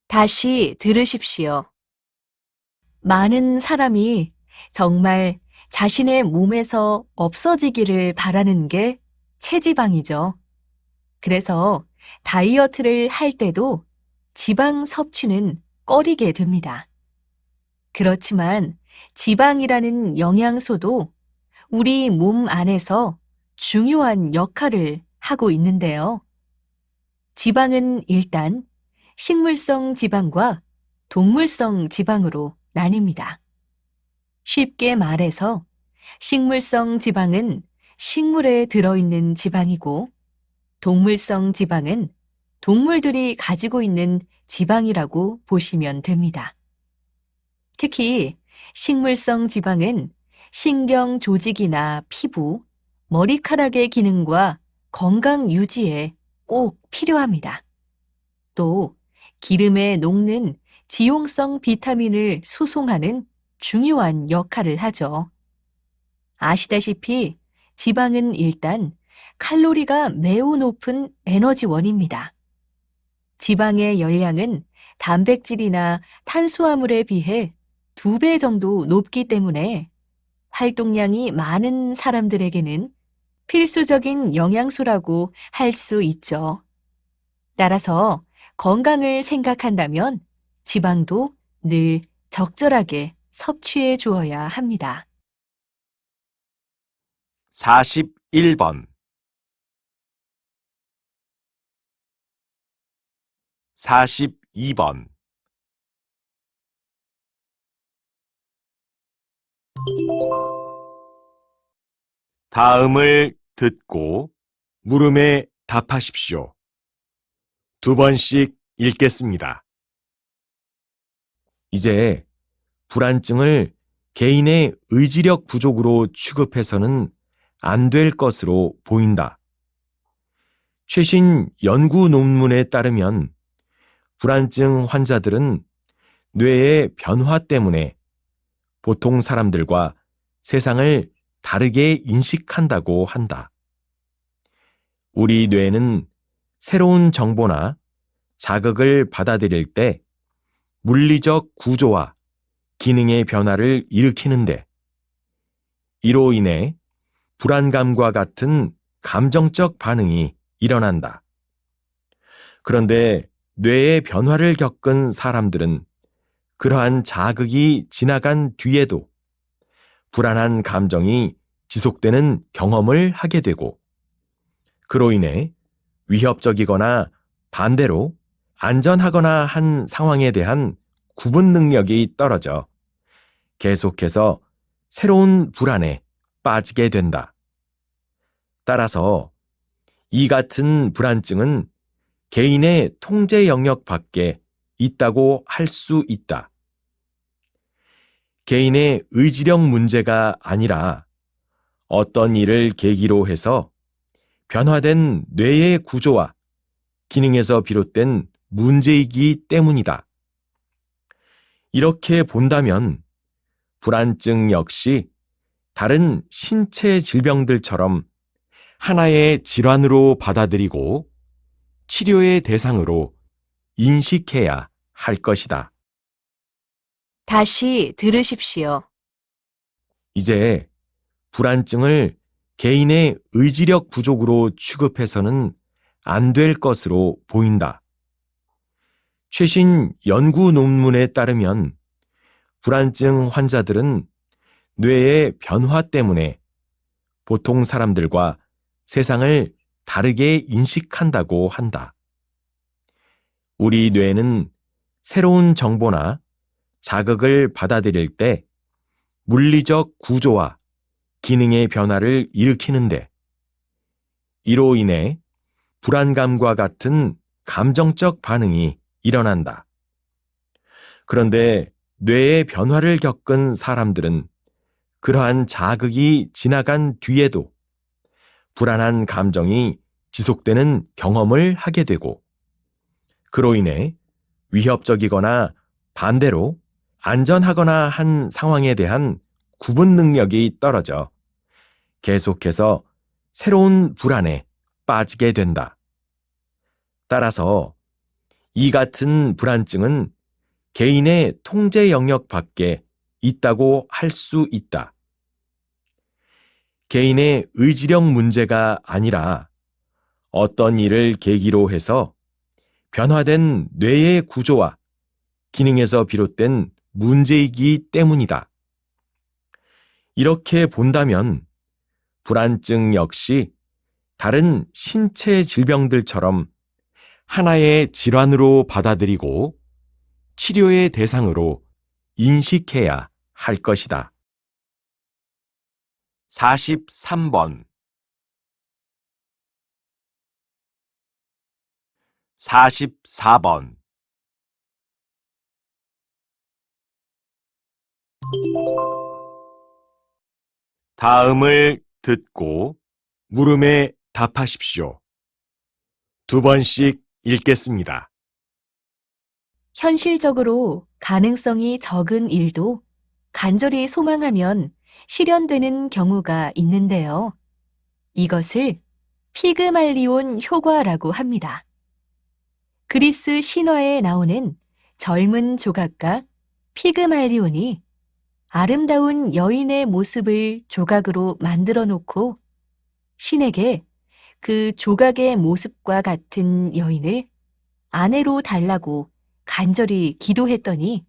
S1: 다시 들으십시오. 많은 사람이 정말 자신의 몸에서 없어지기를 바라는 게 체지방이죠. 그래서 다이어트를 할 때도 지방 섭취는 꺼리게 됩니다. 그렇지만 지방이라는 영양소도 우리 몸 안에서 중요한 역할을 하고 있는데요. 지방은 일단 식물성 지방과 동물성 지방으로 나뉩니다. 쉽게 말해서 식물성 지방은 식물에 들어있는 지방이고 동물성 지방은 동물들이 가지고 있는 지방이라고 보시면 됩니다. 특히 식물성 지방은 신경 조직이나 피부, 머리카락의 기능과 건강 유지에 꼭 필요합니다. 또 기름에 녹는 지용성 비타민을 수송하는 중요한 역할을 하죠. 아시다시피 지방은 일단 칼로리가 매우 높은 에너지원입니다. 지방의 열량은 단백질이나 탄수화물에 비해 2배 정도 높기 때문에 활동량이 많은 사람들에게는 필수적인 영양소라고 할 수 있죠. 따라서 건강을 생각한다면 지방도 늘 적절하게 섭취해 주어야 합니다.
S2: 41번 42번 다음을 듣고 물음에 답하십시오. 2번씩 읽겠습니다.
S3: 이제 불안증을 개인의 의지력 부족으로 취급해서는 안 될 것으로 보인다. 최신 연구 논문에 따르면 불안증 환자들은 뇌의 변화 때문에 보통 사람들과 세상을 다르게 인식한다고 한다. 우리 뇌는 새로운 정보나 자극을 받아들일 때 물리적 구조와 기능의 변화를 일으키는데 이로 인해 불안감과 같은 감정적 반응이 일어난다. 그런데 뇌의 변화를 겪은 사람들은 그러한 자극이 지나간 뒤에도 불안한 감정이 지속되는 경험을 하게 되고 그로 인해 위협적이거나 반대로 안전하거나 한 상황에 대한 구분 능력이 떨어져 계속해서 새로운 불안에 빠지게 된다. 따라서 이 같은 불안증은 개인의 통제 영역 밖에 있다고 할 수 있다. 개인의 의지력 문제가 아니라 어떤 일을 계기로 해서 변화된 뇌의 구조와 기능에서 비롯된 문제이기 때문이다. 이렇게 본다면 불안증 역시 다른 신체 질병들처럼 하나의 질환으로 받아들이고 치료의 대상으로 인식해야 할 것이다.
S1: 다시 들으십시오.
S3: 이제 불안증을 개인의 의지력 부족으로 취급해서는 안 될 것으로 보인다. 최신 연구 논문에 따르면 불안증 환자들은 뇌의 변화 때문에 보통 사람들과 세상을 다르게 인식한다고 한다. 우리 뇌는 새로운 정보나 자극을 받아들일 때 물리적 구조와 기능의 변화를 일으키는데, 이로 인해 불안감과 같은 감정적 반응이 일어난다. 그런데 뇌의 변화를 겪은 사람들은 그러한 자극이 지나간 뒤에도 불안한 감정이 지속되는 경험을 하게 되고, 그로 인해 위협적이거나 반대로 안전하거나 한 상황에 대한 구분 능력이 떨어져 계속해서 새로운 불안에 빠지게 된다. 따라서 이 같은 불안증은 개인의 통제 영역 밖에 있다고 할 수 있다. 개인의 의지력 문제가 아니라 어떤 일을 계기로 해서 변화된 뇌의 구조와 기능에서 비롯된 문제이기 때문이다. 이렇게 본다면 불안증 역시 다른 신체 질병들처럼 하나의 질환으로 받아들이고 치료의 대상으로 인식해야 할 것이다.
S2: 43번 44번 다음을 듣고 물음에 답하십시오. 두 번씩 읽겠습니다.
S1: 현실적으로 가능성이 적은 일도 간절히 소망하면 실현되는 경우가 있는데요. 이것을 피그말리온 효과라고 합니다. 그리스 신화에 나오는 젊은 조각가 피그말리온이 아름다운 여인의 모습을 조각으로 만들어 놓고 신에게 그 조각의 모습과 같은 여인을 아내로 달라고 간절히 기도했더니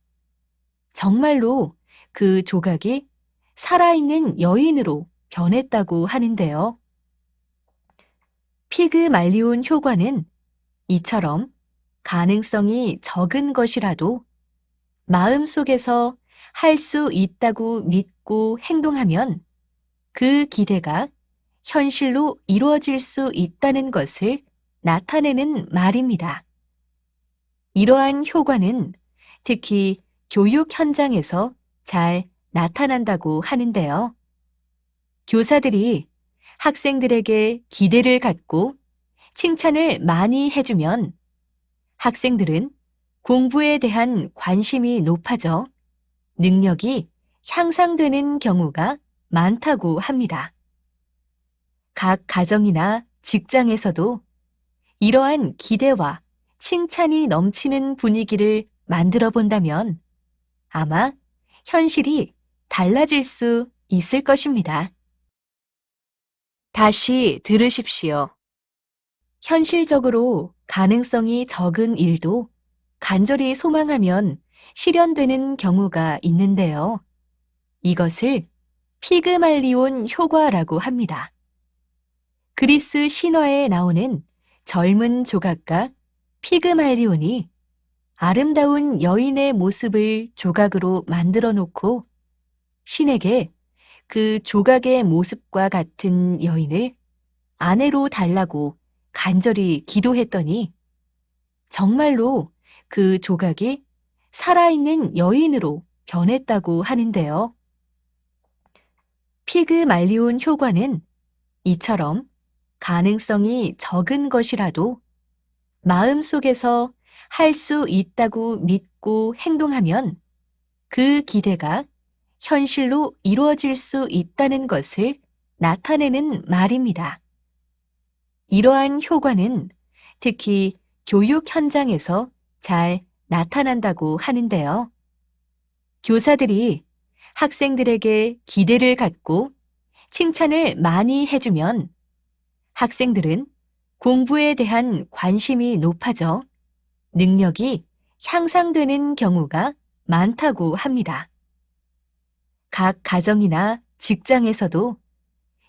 S1: 정말로 그 조각이 살아있는 여인으로 변했다고 하는데요. 피그말리온 효과는 이처럼 가능성이 적은 것이라도 마음속에서 할 수 있다고 믿고 행동하면 그 기대가 현실로 이루어질 수 있다는 것을 나타내는 말입니다. 이러한 효과는 특히 교육 현장에서 잘 나타난다고 하는데요. 교사들이 학생들에게 기대를 갖고 칭찬을 많이 해주면 학생들은 공부에 대한 관심이 높아져 능력이 향상되는 경우가 많다고 합니다. 각 가정이나 직장에서도 이러한 기대와 칭찬이 넘치는 분위기를 만들어 본다면 아마 현실이 달라질 수 있을 것입니다. 다시 들으십시오. 현실적으로 가능성이 적은 일도 간절히 소망하면 실현되는 경우가 있는데요. 이것을 피그말리온 효과라고 합니다. 그리스 신화에 나오는 젊은 조각가 피그말리온이 아름다운 여인의 모습을 조각으로 만들어 놓고 신에게 그 조각의 모습과 같은 여인을 아내로 달라고 간절히 기도했더니 정말로 그 조각이 살아있는 여인으로 변했다고 하는데요. 피그말리온 효과는 이처럼 가능성이 적은 것이라도 마음속에서 할 수 있다고 믿고 행동하면 그 기대가 현실로 이루어질 수 있다는 것을 나타내는 말입니다. 이러한 효과는 특히 교육 현장에서 잘 나타난다고 하는데요. 교사들이 학생들에게 기대를 갖고 칭찬을 많이 해주면 학생들은 공부에 대한 관심이 높아져 능력이 향상되는 경우가 많다고 합니다. 각 가정이나 직장에서도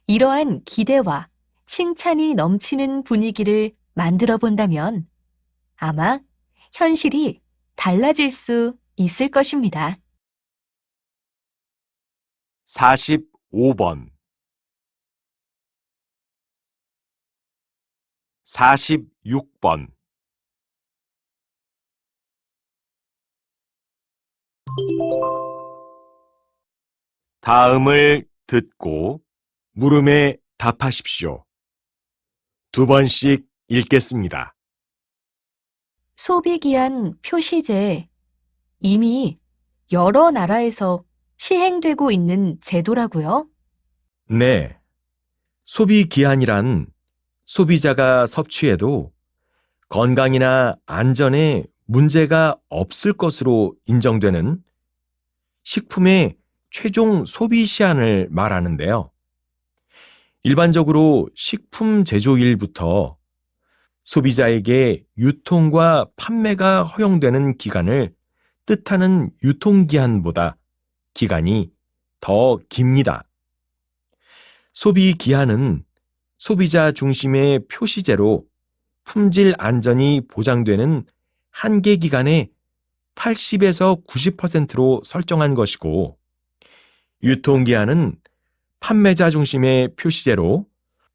S1: 이러한 기대와 칭찬이 넘치는 분위기를 만들어 본다면 아마 현실이 달라질 수 있을 것입니다.
S2: 45번 46번 다음을 듣고 물음에 답하십시오. 2번씩 읽겠습니다.
S1: 소비기한 표시제 이미 여러 나라에서 시행되고 있는 제도라고요?
S3: 네. 소비 기한이란 소비자가 섭취해도 건강이나 안전에 문제가 없을 것으로 인정되는 식품의 최종 소비 시한을 말하는데요. 일반적으로 식품 제조일부터 소비자에게 유통과 판매가 허용되는 기간을 뜻하는 유통기한보다 기간이 더 깁니다. 소비 기한은 소비자 중심의 표시제로 품질 안전이 보장되는 한계 기간의 80에서 90%로 설정한 것이고, 유통기한은 판매자 중심의 표시제로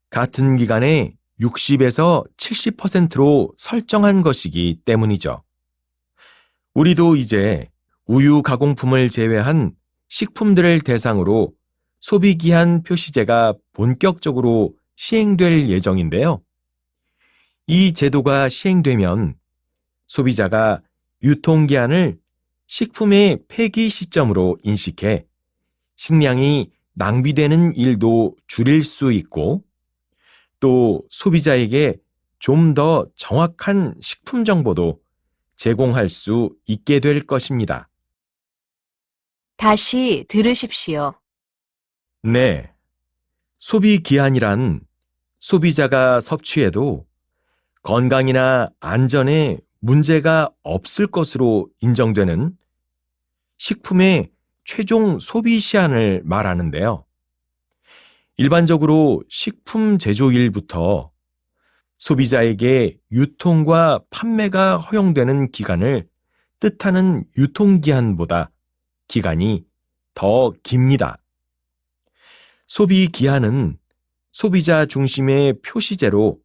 S3: 같은 기간에 60에서 70%로 설정한 것이기 때문이죠. 우리도 이제 우유 가공품을 제외한 식품들을 대상으로 소비기한 표시제가 본격적으로 시행될 예정인데요. 이 제도가 시행되면 소비자가 유통기한을 식품의 폐기 시점으로 인식해 식량이 낭비되는 일도 줄일 수 있고, 또 소비자에게 좀 더 정확한 식품 정보도 제공할 수 있게 될 것입니다.
S1: 다시 들으십시오.
S3: 네. 소비 기한이란 소비자가 섭취해도 건강이나 안전에 문제가 없을 것으로 인정되는 식품의 최종 소비 시한을 말하는데요. 일반적으로 식품 제조일부터 소비자에게 유통과 판매가 허용되는 기간을 뜻하는 유통기한보다 기간이 더 깁니다. 소비 기한은 소비자 중심의 표시제로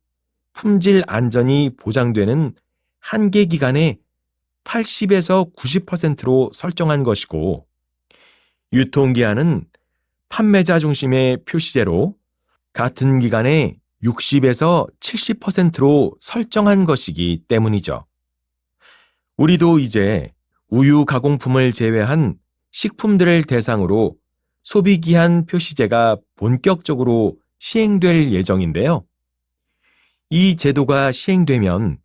S3: 품질 안전이 보장되는 한계 기간의 80에서 90%로 설정한 것이고, 유통기한은 판매자 중심의 표시제로 같은 기간에 60에서 70%로 설정한 것이기 때문이죠. 우리도 이제 우유 가공품을 제외한 식품들을 대상으로 소비기한 표시제가 본격적으로 시행될 예정인데요. 이 제도가 시행되면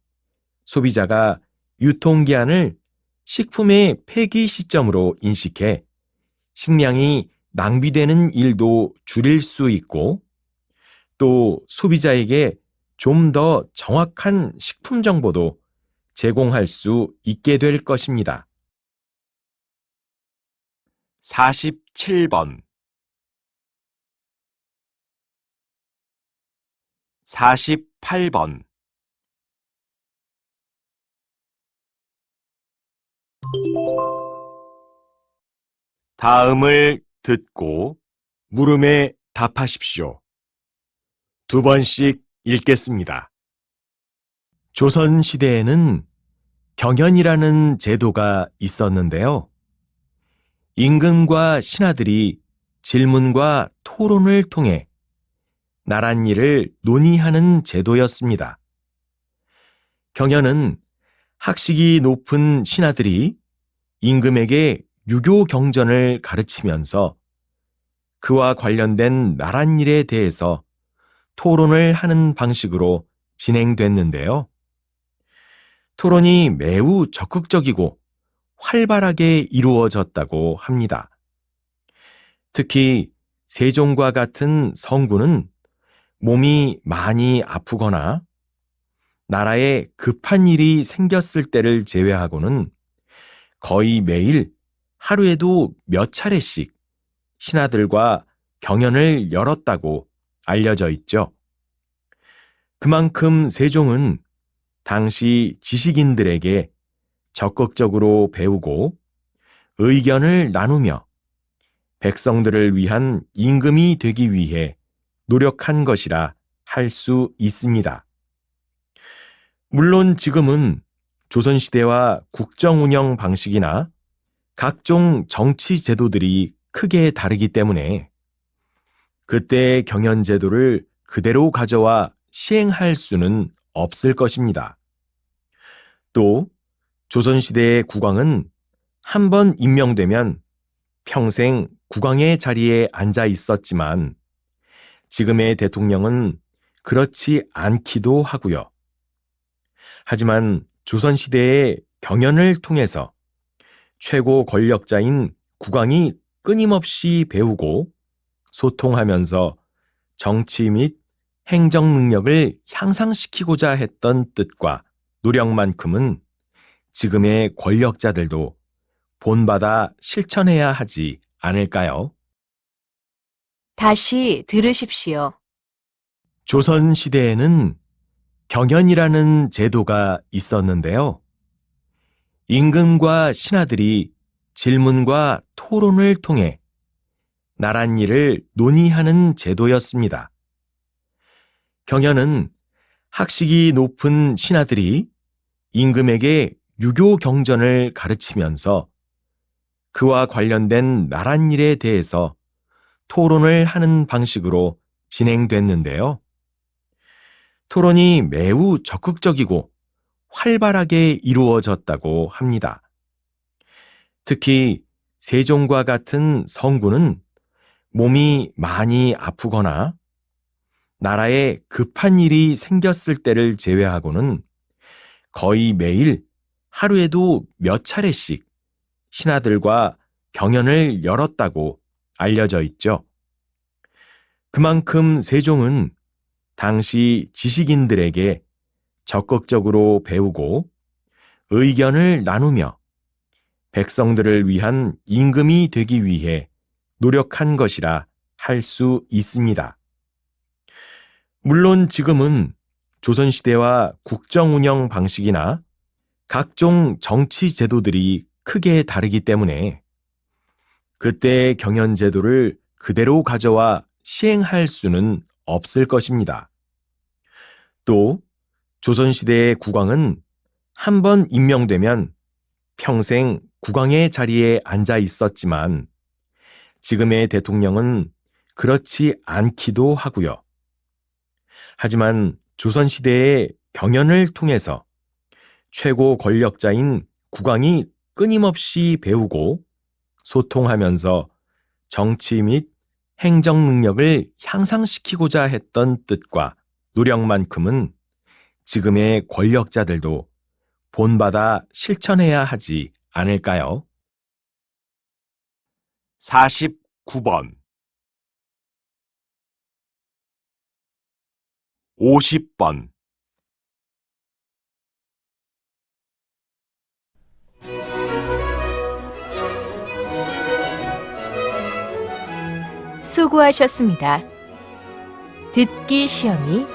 S3: 소비자가 유통기한을 식품의 폐기 시점으로 인식해 식량이 낭비되는 일도 줄일 수 있고, 또 소비자에게 좀 더 정확한 식품 정보도 제공할 수 있게 될 것입니다.
S2: 47번 48번 다음을 듣고 물음에 답하십시오. 2번씩 읽겠습니다.
S3: 조선시대에는 경연이라는 제도가 있었는데요. 임금과 신하들이 질문과 토론을 통해 나랏일을 논의하는 제도였습니다. 경연은 학식이 높은 신하들이 임금에게 유교 경전을 가르치면서 그와 관련된 나랏일에 대해서 토론을 하는 방식으로 진행됐는데요. 토론이 매우 적극적이고 활발하게 이루어졌다고 합니다. 특히 세종과 같은 성군은 몸이 많이 아프거나 나라에 급한 일이 생겼을 때를 제외하고는 거의 매일 하루에도 몇 차례씩 신하들과 경연을 열었다고 알려져 있죠. 그만큼 세종은 당시 지식인들에게 적극적으로 배우고 의견을 나누며 백성들을 위한 임금이 되기 위해 노력한 것이라 할 수 있습니다. 물론 지금은 조선시대와 국정 운영 방식이나 각종 정치 제도들이 크게 다르기 때문에 그때의 경연제도를 그대로 가져와 시행할 수는 없을 것입니다. 또 조선시대의 국왕은 한 번 임명되면 평생 국왕의 자리에 앉아 있었지만 지금의 대통령은 그렇지 않기도 하고요. 하지만 조선시대의 경연을 통해서 최고 권력자인 국왕이 끊임없이 배우고 소통하면서 정치 및 행정 능력을 향상시키고자 했던 뜻과 노력만큼은 지금의 권력자들도 본받아 실천해야 하지 않을까요?
S1: 다시 들으십시오.
S3: 조선시대에는 경연이라는 제도가 있었는데요. 임금과 신하들이 질문과 토론을 통해 나랏일을 논의하는 제도였습니다. 경연은 학식이 높은 신하들이 임금에게 유교 경전을 가르치면서 그와 관련된 나랏일에 대해서 토론을 하는 방식으로 진행됐는데요. 토론이 매우 적극적이고 활발하게 이루어졌다고 합니다. 특히 세종과 같은 성군은 몸이 많이 아프거나 나라에 급한 일이 생겼을 때를 제외하고는 거의 매일 하루에도 몇 차례씩 신하들과 경연을 열었다고 알려져 있죠. 그만큼 세종은 당시 지식인들에게 적극적으로 배우고 의견을 나누며 백성들을 위한 임금이 되기 위해 노력한 것이라 할 수 있습니다. 물론 지금은 조선시대와 국정 운영 방식이나 각종 정치 제도들이 크게 다르기 때문에 그때의 경연 제도를 그대로 가져와 시행할 수는 없을 것입니다. 또 조선시대의 국왕은 한 번 임명되면 평생 국왕의 자리에 앉아 있었지만 지금의 대통령은 그렇지 않기도 하고요. 하지만 조선시대의 경연을 통해서 최고 권력자인 국왕이 끊임없이 배우고 소통하면서 정치 및 행정 능력을 향상시키고자 했던 뜻과 노력만큼은 지금의 권력자들도 본받아 실천해야 하지 않을까요?
S2: 49번 50번
S1: 수고하셨습니다. 듣기 시험이